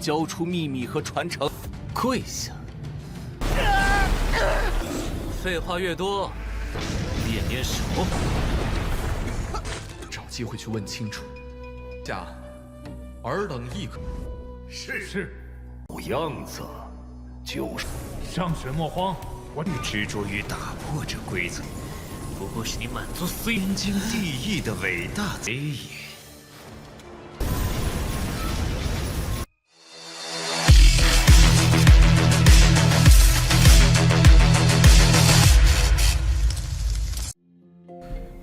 交出秘密和传承。跪下！废话越多，练练手。找机会去问清楚。下，尔等亦可。是。有样子，就是上学莫慌，我执着于打破这规则，不过是你满足天经地义的伟大贼也。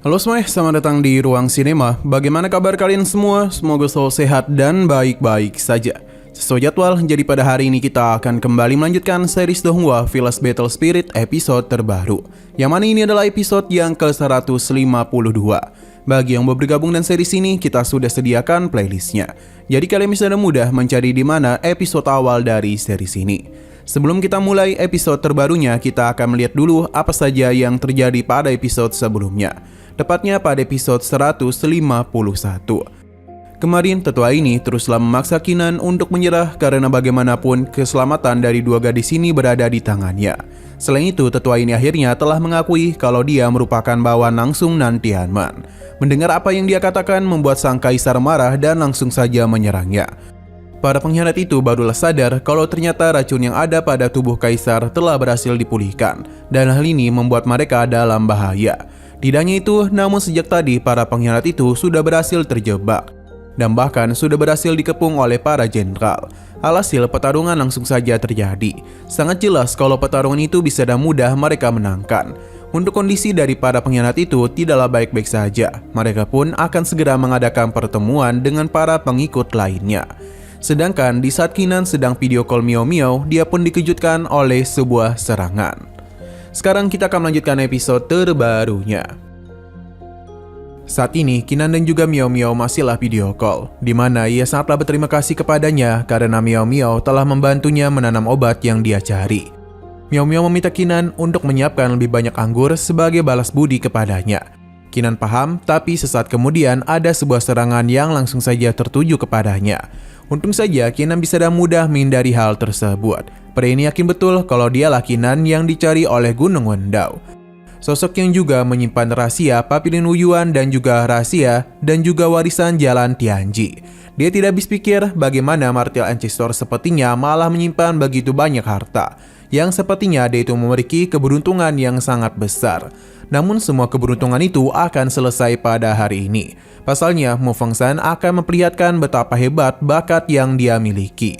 Halo semuanya, selamat datang di Ruang Sinema. Bagaimana kabar kalian semua? Semoga selalu sehat dan baik-baik saja. Sesuai jadwal, jadi pada hari ini kita akan kembali melanjutkan series Donghua Village Battle Spirit episode terbaru. Yang mana ini adalah episode yang ke-152. Bagi yang mau bergabung dengan series ini, kita sudah sediakan playlistnya. Jadi kalian bisa dengan mudah mencari di mana episode awal dari series ini. Sebelum kita mulai episode terbarunya, kita akan melihat dulu apa saja yang terjadi pada episode sebelumnya. Tepatnya pada episode 151. Kemarin tetua ini teruslah memaksa Qinan untuk menyerah karena bagaimanapun keselamatan dari dua gadis ini berada di tangannya. Selain itu, tetua ini akhirnya telah mengakui kalau dia merupakan bawahan langsung Nan Tianman. Mendengar apa yang dia katakan membuat sang kaisar marah dan langsung saja menyerangnya. Para pengkhianat itu barulah sadar kalau ternyata racun yang ada pada tubuh kaisar telah berhasil dipulihkan, dan hal ini membuat mereka dalam bahaya. Tidak hanya itu, namun sejak tadi para pengkhianat itu sudah berhasil terjebak dan bahkan sudah berhasil dikepung oleh para jenderal. Alhasil pertarungan langsung saja terjadi. Sangat jelas kalau pertarungan itu bisa dan mudah mereka menangkan. Untuk kondisi dari para pengkhianat itu tidaklah baik-baik saja. Mereka pun akan segera mengadakan pertemuan dengan para pengikut lainnya. Sedangkan di saat Qinan sedang video call Miao Miao, dia pun dikejutkan oleh sebuah serangan. Sekarang kita akan melanjutkan episode terbarunya. Saat ini, Qinan dan juga Miao Miao masihlah video call, di mana ia sangatlah berterima kasih kepadanya karena Miao Miao telah membantunya menanam obat yang dia cari. Miao Miao meminta Qinan untuk menyiapkan lebih banyak anggur sebagai balas budi kepadanya. Qinan paham, tapi sesaat kemudian ada sebuah serangan yang langsung saja tertuju kepadanya. Untung saja Qinan bisa dengan mudah menghindari hal tersebut. Pria ini yakin betul kalau dialah Qinan yang dicari oleh Gunung Wendao. Sosok yang juga menyimpan rahasia Papilin Wuyuan dan juga rahasia dan juga warisan jalan Tianji. Dia tidak habis pikir bagaimana Martial Ancestor sepertinya malah menyimpan begitu banyak harta, yang sepertinya dia itu memiliki keberuntungan yang sangat besar. Namun semua keberuntungan itu akan selesai pada hari ini. Pasalnya, Mu Fengshan akan memperlihatkan betapa hebat bakat yang dia miliki.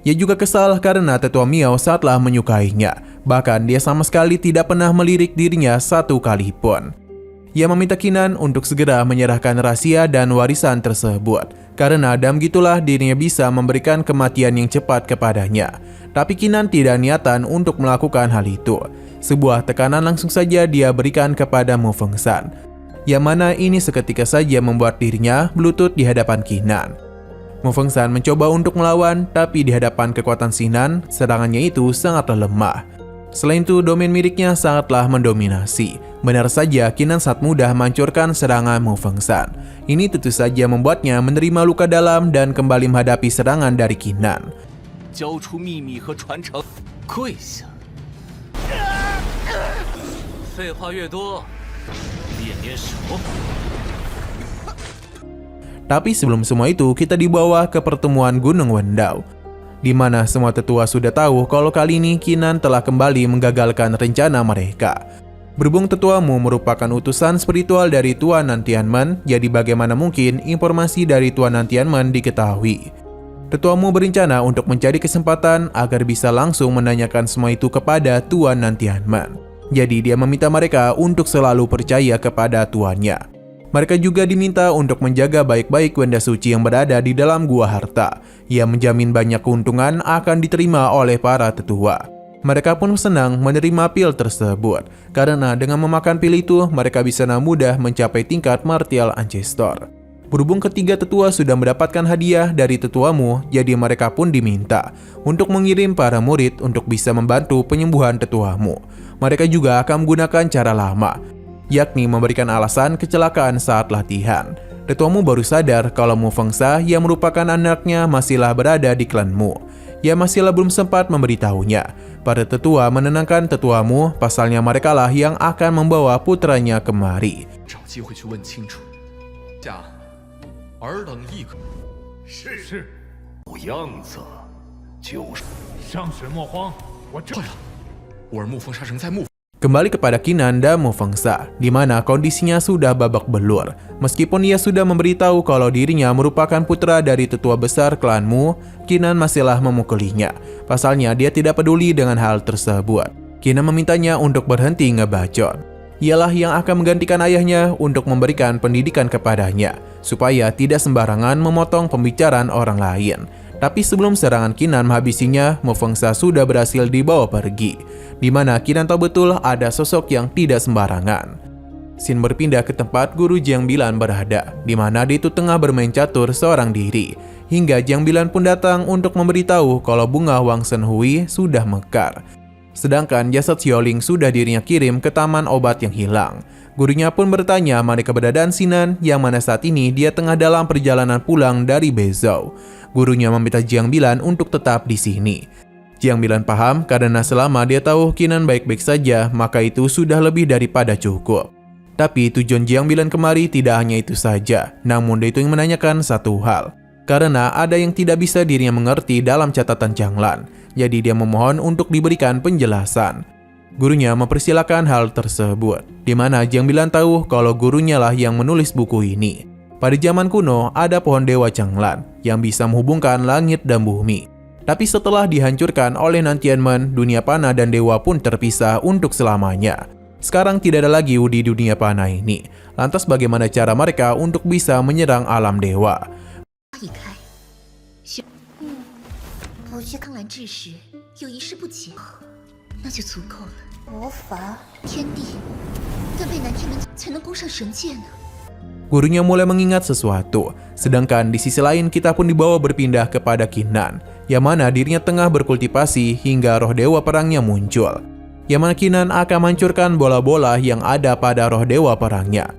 Ia juga kesal karena tetua Miao saatlah menyukainya. Bahkan dia sama sekali tidak pernah melirik dirinya satu kali pun. Ia meminta Qinan untuk segera menyerahkan rahasia dan warisan tersebut. Karena dalam gitulah dirinya bisa memberikan kematian yang cepat kepadanya. Tapi Qinan tidak niatan untuk melakukan hal itu. Sebuah tekanan langsung saja dia berikan kepada Mu Fengshan. Yang mana ini seketika saja membuat dirinya berlutut di hadapan Qinan. Mu Fengshan mencoba untuk melawan, tapi di hadapan kekuatan Sinan, serangannya itu sangatlah lemah. Selain itu, domain miliknya sangatlah mendominasi. Benar saja, Qinan sangat mudah menghancurkan serangan Mu Fengshan. Ini tentu saja membuatnya menerima luka dalam dan kembali menghadapi serangan dari Qinan. 交出秘密和传承。跪下！废话越多，练练手。 Tapi sebelum semua itu, kita dibawa ke pertemuan Gunung Wendao, di mana semua tetua sudah tahu kalau kali ini Qinan telah kembali menggagalkan rencana mereka. Berhubung tetuamu merupakan utusan spiritual dari Tuan Nan Tianman, jadi bagaimana mungkin informasi dari Tuan Nan Tianman diketahui. Tetuamu berencana untuk mencari kesempatan agar bisa langsung menanyakan semua itu kepada Tuan Nan Tianman. Jadi dia meminta mereka untuk selalu percaya kepada tuannya. Mereka juga diminta untuk menjaga baik-baik Wenda Suci yang berada di dalam gua harta. Ia menjamin banyak keuntungan akan diterima oleh para tetua. Mereka pun senang menerima pil tersebut, karena dengan memakan pil itu, mereka bisa dengan mudah mencapai tingkat Martial Ancestor. Berhubung ketiga tetua sudah mendapatkan hadiah dari tetuamu, jadi mereka pun diminta untuk mengirim para murid untuk bisa membantu penyembuhan tetuamu. Mereka juga akan menggunakan cara lama, yakni memberikan alasan kecelakaan saat latihan. Tetuamu baru sadar kalau Mu Fengshan yang merupakan anaknya masihlah berada di klanmu. ia masihlah belum sempat memberitahunya. Para tetua menenangkan tetuamu, pasalnya merekalah yang akan membawa putranya kemari. 找机会去问清楚。驾，尔等亦可。是，样子就是上使莫慌，我这坏了，我儿木风沙仍在幕府。 Kembali kepada Qinan dan Mu Fengsa, di mana kondisinya sudah babak belur. Meskipun ia sudah memberitahu kalau dirinya merupakan putra dari tetua besar klan Mu, Qinan masihlah memukulinya. Pasalnya dia tidak peduli dengan hal tersebut. Qinan memintanya untuk berhenti ngebacot. Ialah yang akan menggantikan ayahnya untuk memberikan pendidikan kepadanya, supaya tidak sembarangan memotong pembicaraan orang lain. Tapi sebelum serangan Qinan menghabisinya, Mu Fengsa sudah berhasil dibawa pergi, di mana Qinan tahu betul ada sosok yang tidak sembarangan. Sin berpindah ke tempat guru Jiang Bilan berada, di mana dia itu tengah bermain catur seorang diri. Hingga Jiang Bilan pun datang untuk memberitahu kalau bunga Wang Shenhui sudah mekar. Sedangkan jasad Xiaoling sudah dirinya kirim ke taman obat yang hilang. Gurunya pun bertanya mana keberadaan Sinan yang mana saat ini dia tengah dalam perjalanan pulang dari Bezhou. Gurunya meminta Jiang Bilan untuk tetap di sini. Jiang Bilan paham karena selama dia tahu Qinan baik-baik saja, maka itu sudah lebih daripada cukup. Tapi tujuan Jiang Bilan kemari tidak hanya itu saja, namun dia itu yang menanyakan satu hal. Karena ada yang tidak bisa dirinya mengerti dalam catatan Jianglan, jadi dia memohon untuk diberikan penjelasan. Gurunya mempersilahkan hal tersebut, di mana Jiang Bilan tahu kalau gurunya lah yang menulis buku ini. Pada zaman kuno, ada pohon dewa Jianglan yang bisa menghubungkan langit dan bumi. Tapi setelah dihancurkan oleh Nantianmen, dunia panah dan dewa pun terpisah untuk selamanya. Sekarang tidak ada lagi di dunia panah ini. Lantas bagaimana cara mereka untuk bisa menyerang alam dewa? 一开，我去康兰治时有一事不解，那就足够了。魔法、天地，但被南天门才能攻上神界呢。 Gurunya mulai mengingat sesuatu, sedangkan di sisi lain kita pun dibawa berpindah kepada Qinan, yang mana dirinya tengah berkultivasi hingga roh dewa perangnya muncul. Yang mana Qinan akan menghancurkan bola-bola yang ada pada roh dewa perangnya,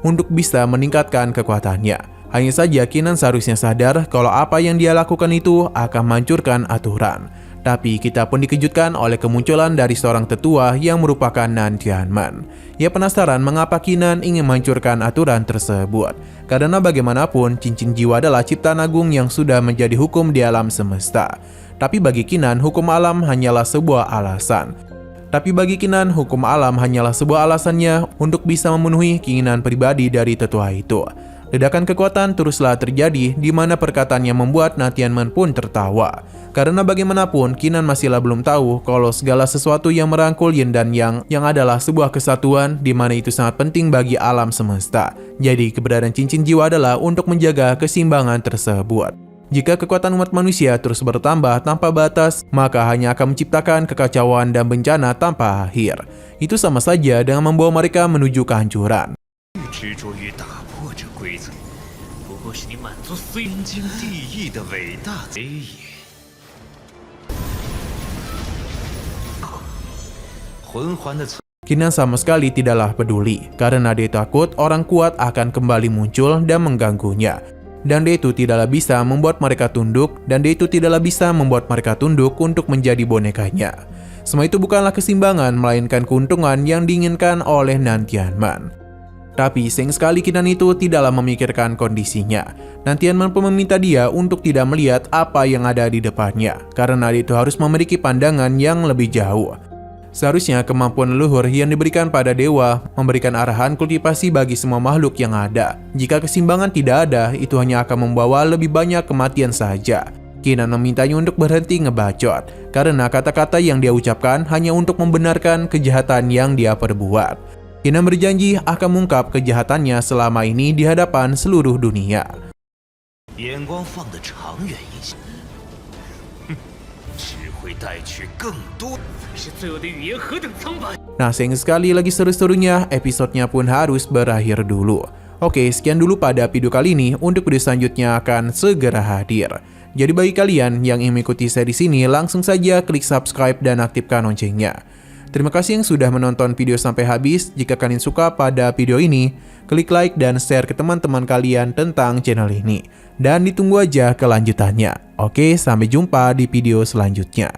untuk bisa meningkatkan kekuatannya. Hanya saja Qinan seharusnya sadar kalau apa yang dia lakukan itu akan menghancurkan aturan. Tapi kita pun dikejutkan oleh kemunculan dari seorang tetua yang merupakan Nantianmen. Ia penasaran mengapa Qinan ingin menghancurkan aturan tersebut. Karena bagaimanapun cincin jiwa adalah ciptaan agung yang sudah menjadi hukum di alam semesta. Tapi bagi Qinan hukum alam hanyalah sebuah alasan. Alasannya untuk bisa memenuhi keinginan pribadi dari tetua itu. Ledakan kekuatan teruslah terjadi di mana perkataannya membuat Nantianmen pun tertawa. Karena bagaimanapun Qinan masihlah belum tahu kalau segala sesuatu yang merangkul Yin dan Yang yang adalah sebuah kesatuan di mana itu sangat penting bagi alam semesta. Jadi keberadaan cincin jiwa adalah untuk menjaga keseimbangan tersebut. Jika kekuatan umat manusia terus bertambah tanpa batas, maka hanya akan menciptakan kekacauan dan bencana tanpa akhir. Itu sama saja dengan membawa mereka menuju kehancuran. 执着于打破这规则，不过是你满足虽天经地义的伟大贼也。魂环的存 Qinan sama sekali tidaklah peduli, karena dia takut orang kuat akan kembali muncul dan mengganggunya. Dan dia itu tidaklah bisa membuat mereka tunduk, untuk menjadi bonekanya. Semua itu bukanlah keseimbangan, melainkan keuntungan yang diinginkan oleh Nantianmen. Tapi sayang sekali Qinan itu tidaklah memikirkan kondisinya. Nantianmen pun meminta dia untuk tidak melihat apa yang ada di depannya, karena dia itu harus memiliki pandangan yang lebih jauh. Seharusnya kemampuan leluhur yang diberikan pada dewa memberikan arahan kultivasi bagi semua makhluk yang ada. Jika keseimbangan tidak ada, itu hanya akan membawa lebih banyak kematian saja. Qinan memintanya untuk berhenti ngebacot, karena kata-kata yang dia ucapkan hanya untuk membenarkan kejahatan yang dia perbuat. Qinan berjanji akan mengungkap kejahatannya selama ini di hadapan seluruh dunia. 眼光放得长远一些，只会带去更多。是罪恶的语言何等苍白！ Nah, sayang sekali lagi seru-serunya, episodenya pun harus berakhir dulu. Oke, sekian dulu pada video kali ini. Untuk video selanjutnya akan segera hadir. Jadi bagi kalian yang ingin mengikuti series ini, langsung saja klik subscribe dan aktifkan loncengnya. Terima kasih yang sudah menonton video sampai habis. Jika kalian suka pada video ini, klik like dan share ke teman-teman kalian tentang channel ini. Dan ditunggu aja kelanjutannya. Oke, sampai jumpa di video selanjutnya.